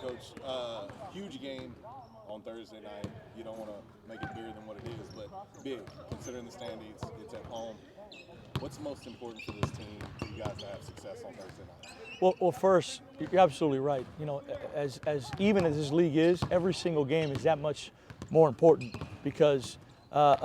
Coach, huge game on Thursday night. You don't want to make it bigger than what it is, but big, considering the standings. It's at home. What's most important for this team for you guys to have success on Thursday night? Well, first, you're absolutely right. You know, as even as this league is, every single game is that much more important because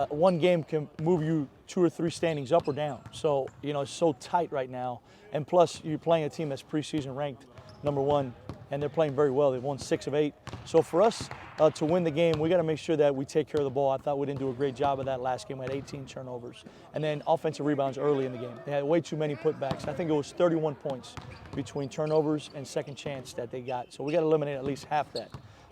one game can move you 2 or 3 standings up or down. So, you know, it's so tight right now. And plus, you're playing a team that's preseason ranked #1, and they're playing very well. They've won 6 of 8. So for us to win the game, we got to make sure that we take care of the ball. I thought we didn't do a great job of that last game. We had 18 turnovers. And then offensive rebounds early in the game. They had way too many putbacks. I think it was 31 points between turnovers and second chance that they got. So we got to eliminate at least half that.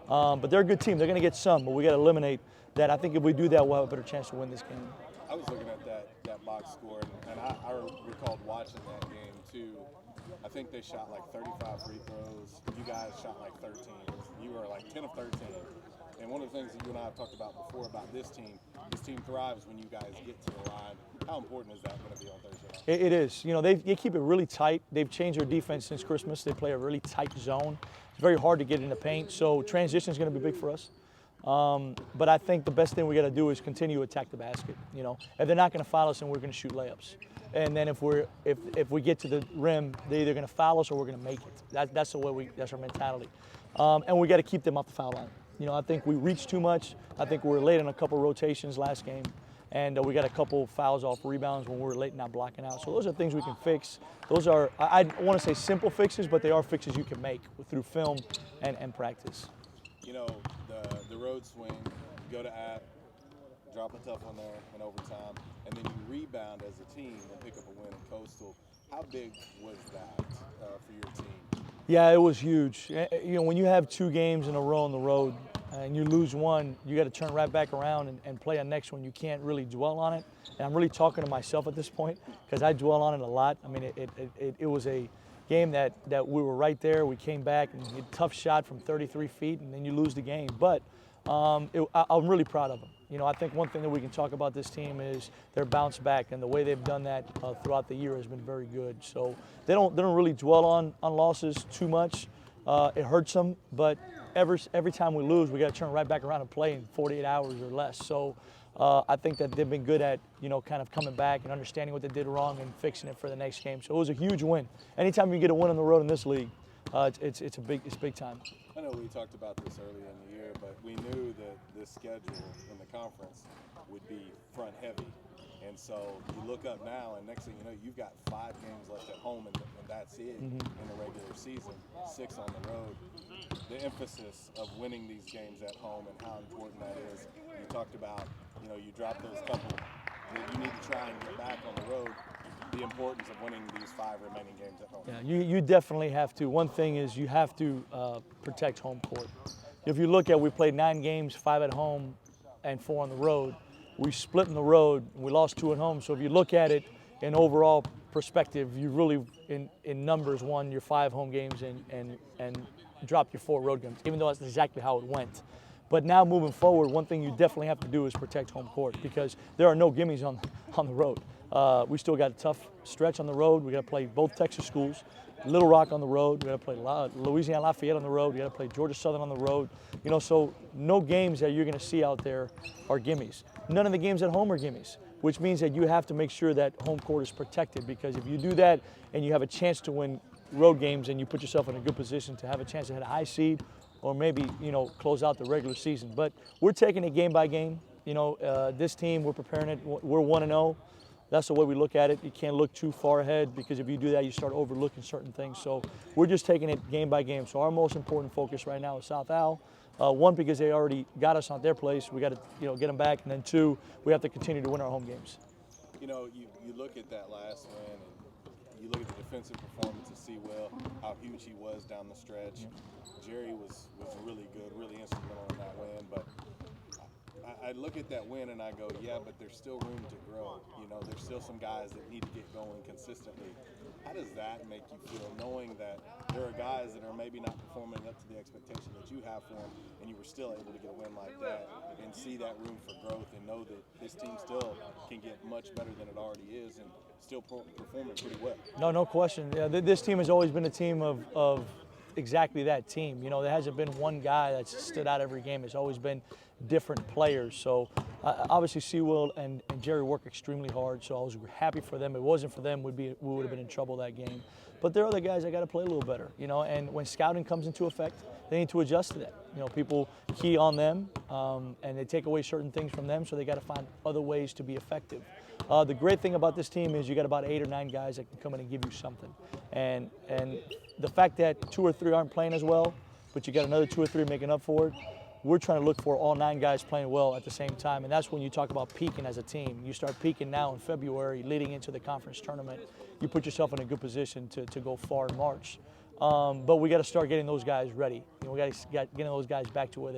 But they're a good team. They're going to get some, but we got to eliminate that. I think if we do that, we'll have a better chance to win this game. I was looking at that box score, and I recalled watching that game too. I think they shot like 35 free throws. You guys shot like 13. You were like 10 of 13. And one of the things that you and I have talked about before about this team thrives when you guys get to the line. How important is that going to be on Thursday night? It is. You know, they keep it really tight. They've changed their defense since Christmas. They play a really tight zone. It's very hard to get in the paint, so transition is going to be big for us. But I think the best thing we got to do is continue to attack the basket. You know, if they're not going to foul us, then we're going to shoot layups. And then if we get to the rim, they're either going to foul us or we're going to make it. That's the way that's our mentality. And we got to keep them off the foul line. You know, I think we reached too much. I think we were late on a couple rotations last game, and we got a couple fouls off rebounds when we were late not blocking out. So those are things we can fix. Those are, I want to say simple fixes, but they are fixes you can make through film and practice. You know, the road swing, you go to App, drop a tough one there in overtime, and then you rebound as a team and pick up a win in Coastal. How big was that for your team? Yeah, it was huge. You know, when you have 2 games in a row on the road and you lose one, you got to turn right back around and play a next one. You can't really dwell on it. And I'm really talking to myself at this point because I dwell on it a lot. I mean, it was a game that we were right there. We came back and a tough shot from 33 feet, and then you lose the game. But I'm really proud of them. You know, I think one thing that we can talk about this team is their bounce back, and the way they've done that throughout the year has been very good. So they don't really dwell on losses too much. It hurts them, but every time we lose, we got to turn right back around and play in 48 hours or less. So I think that they've been good at, you know, kind of coming back and understanding what they did wrong and fixing it for the next game. So it was a huge win. Anytime you get a win on the road in this league, it's big time. I know we talked about this earlier in the year, but we knew that this schedule in the conference would be front heavy. And so you look up now, and next thing you know, you've got 5 games left at home, and that's it in the regular season, 6 on the road. The emphasis of winning these games at home and how important that is. You talked about, you know, you drop those couple that you need to try and get back on the road. The importance of winning these 5 remaining games at home. Yeah, you definitely have to. One thing is you have to protect home court. If you look at, we played 9 games, 5 at home and 4 on the road. We split in the road, and we lost 2 at home. So if you look at it in overall perspective, you really, in numbers, won your 5 home games and dropped your 4 road games, even though that's exactly how it went. But now moving forward, one thing you definitely have to do is protect home court because there are no gimmies on the road. We still got a tough stretch on the road. We got to play both Texas schools, Little Rock on the road. We got to play Louisiana Lafayette on the road. We got to play Georgia Southern on the road. You know, so no games that you're going to see out there are gimmies. None of the games at home are gimmies, which means that you have to make sure that home court is protected because if you do that and you have a chance to win road games and you put yourself in a good position to have a chance to hit a high seed or maybe, you know, close out the regular season. But we're taking it game by game. You know, this team, we're preparing it. We're 1-0. That's the way we look at it. You can't look too far ahead because if you do that, you start overlooking certain things. So we're just taking it game by game. So our most important focus right now is South Al. 1, because they already got us on their place. We got to, you know, get them back. And then 2, we have to continue to win our home games. You know, you look at that last win and you look at the defensive performance of Sewell, how huge he was down the stretch. Jerry was really good, really instrumental in that win. But I look at that win and I go, yeah, but there's still room to grow. You know, there's still some guys that need to get going consistently. How does that make you feel, knowing that there are guys that are maybe not performing up to the expectation that you have for them, and you were still able to get a win like that and see that room for growth and know that this team still can get much better than it already is and still performing pretty well? No question. Yeah, this team has always been a team of exactly that team. You know, there hasn't been one guy that's stood out every game. It's always been different players. So obviously Sewell and Jerry work extremely hard, so I was happy for them. If it wasn't for them, we would have been in trouble that game. But there are other guys that got to play a little better, you know, and when scouting comes into effect, they need to adjust to that. You know, people key on them and they take away certain things from them, so they got to find other ways to be effective. The great thing about this team is you got about 8 or 9 guys that can come in and give you something. And the fact that 2 or 3 aren't playing as well, but you got another 2 or 3 making up for it, we're trying to look for all 9 guys playing well at the same time, and that's when you talk about peaking as a team. You start peaking now in February, leading into the conference tournament. You put yourself in a good position to go far in March. But we got to start getting those guys ready. You know, we got to get getting those guys back to where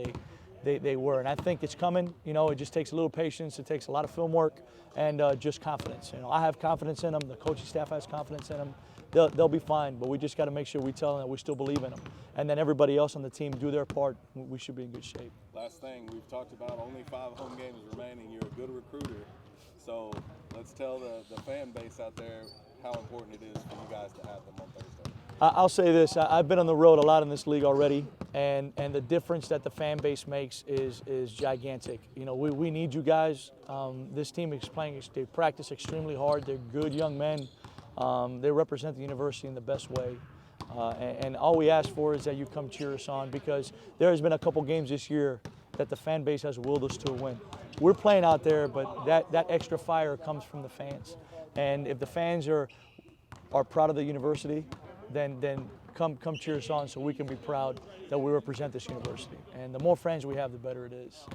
they were, and I think it's coming. You know, it just takes a little patience. It takes a lot of film work and just confidence. You know, I have confidence in them. The coaching staff has confidence in them. They'll be fine, but we just got to make sure we tell them that we still believe in them. And then everybody else on the team do their part. We should be in good shape. Last thing, we've talked about only 5 home games remaining. You're a good recruiter. So let's tell the fan base out there how important it is for you guys to have them on Thursday. I'll say this. I've been on the road a lot in this league already, and the difference that the fan base makes is gigantic. You know, we need you guys. This team is playing, they practice extremely hard. They're good young men. They represent the university in the best way. And all we ask for is that you come cheer us on, because there has been a couple games this year that the fan base has willed us to a win. We're playing out there, but that extra fire comes from the fans. And if the fans are proud of the university, then come cheer us on so we can be proud that we represent this university. And the more fans we have, the better it is.